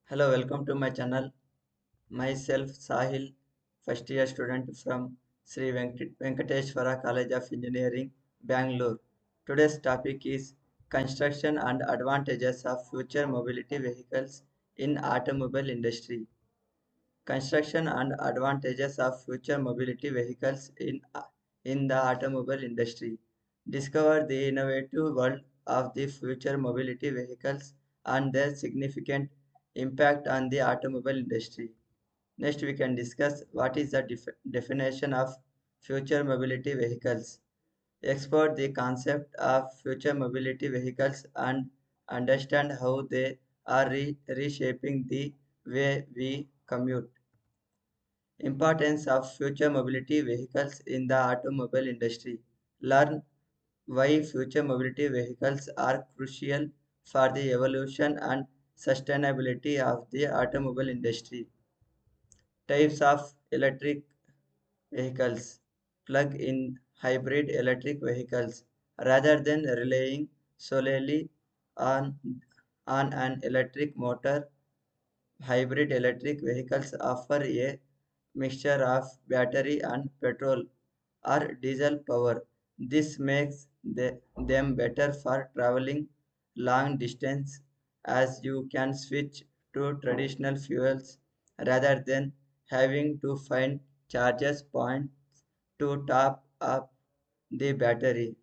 Hello, welcome to my channel. Myself Sahil, first year student from Sri Venkateshwara College of Engineering, Bangalore. Today's topic is construction and advantages of future mobility vehicles in automobile industry. Construction and advantages of future mobility vehicles in the automobile industry. Discover the innovative world of the future mobility vehicles and their significant impact on the automobile industry. Next, we can discuss what is the definition of future mobility vehicles. Explore the concept of future mobility vehicles and understand how they are reshaping the way we commute. Importance of future mobility vehicles in the automobile industry. Learn why future mobility vehicles are crucial for the evolution and sustainability of the automobile industry. Types of electric vehicles. Plug-in hybrid electric vehicles. Rather than relying solely on, on an electric motor, hybrid electric vehicles offer a mixture of battery and petrol or diesel power. This makes them better for traveling long distance as you can switch to traditional fuels rather than having to find charges points to top up the battery.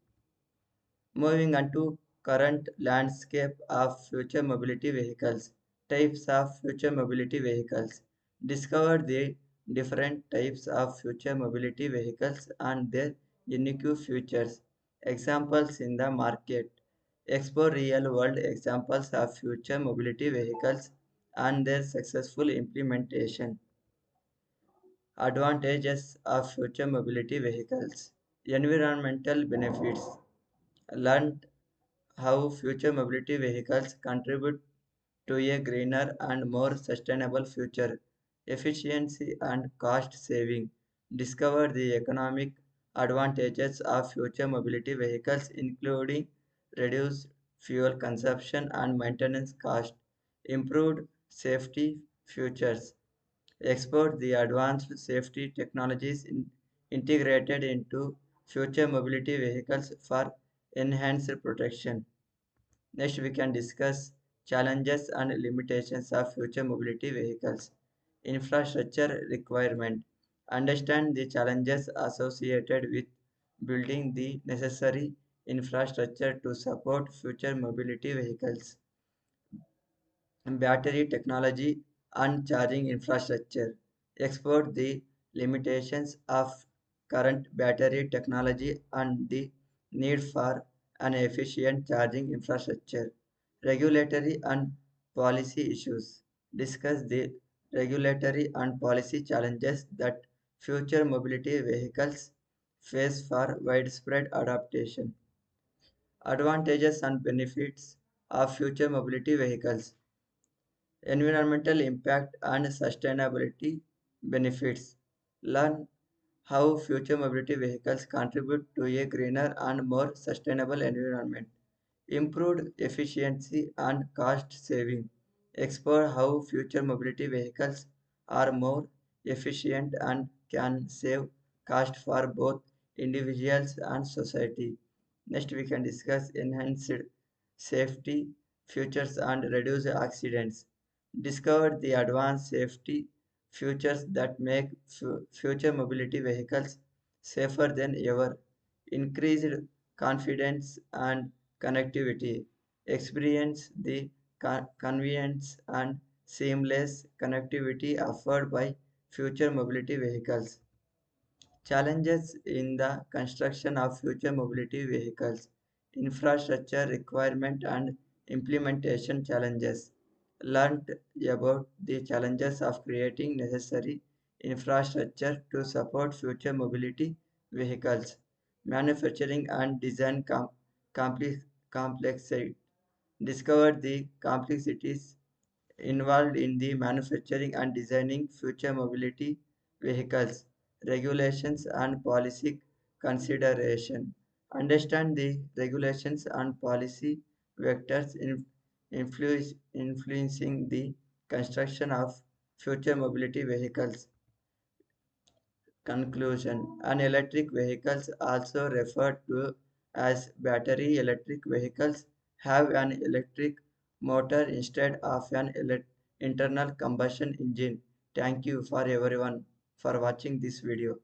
Moving on to current landscape of future mobility vehicles. Types of future mobility vehicles. Discover the different types of future mobility vehicles and their unique features. Examples in the market. Explore real world examples of future mobility vehicles and their successful implementation. Advantages of future mobility vehicles. Environmental benefits. Learn how future mobility vehicles contribute to a greener and more sustainable future. Efficiency and cost saving. Discover the economic advantages of future mobility vehicles, including reduced fuel consumption and maintenance cost, improved safety features. Explore the advanced safety technologies integrated into future mobility vehicles for enhanced protection. Next, we can discuss challenges and limitations of future mobility vehicles. Infrastructure requirement. Understand the challenges associated with building the necessary infrastructure to support future mobility vehicles. Battery technology and charging infrastructure. Explore the limitations of current battery technology and the need for an efficient charging infrastructure. Regulatory and policy issues. Discuss the regulatory and policy challenges that future mobility vehicles face for widespread adaptation. Advantages and benefits of future mobility vehicles. Environmental impact and sustainability benefits. Learn how future mobility vehicles contribute to a greener and more sustainable environment. Improved efficiency and cost saving. Explore how future mobility vehicles are more efficient and can save cost for both individuals and society. Next, we can discuss enhanced safety features and reduce accidents. Discover the advanced safety features that make future mobility vehicles safer than ever. Increased confidence and connectivity. Experience the convenience and seamless connectivity offered by future mobility vehicles. Challenges in the construction of future mobility vehicles, infrastructure requirement and implementation challenges. Learned about the challenges of creating necessary infrastructure to support future mobility vehicles. Manufacturing and design complex, complexity. Discovered the complexities involved in the manufacturing and designing future mobility vehicles, regulations and policy consideration. Understand the regulations and policy vectors influencing the construction of future mobility vehicles. Conclusion: An electric vehicles, also referred to as battery electric vehicles, have an electric motor instead of an internal combustion engine. Thank you for everyone for watching this video.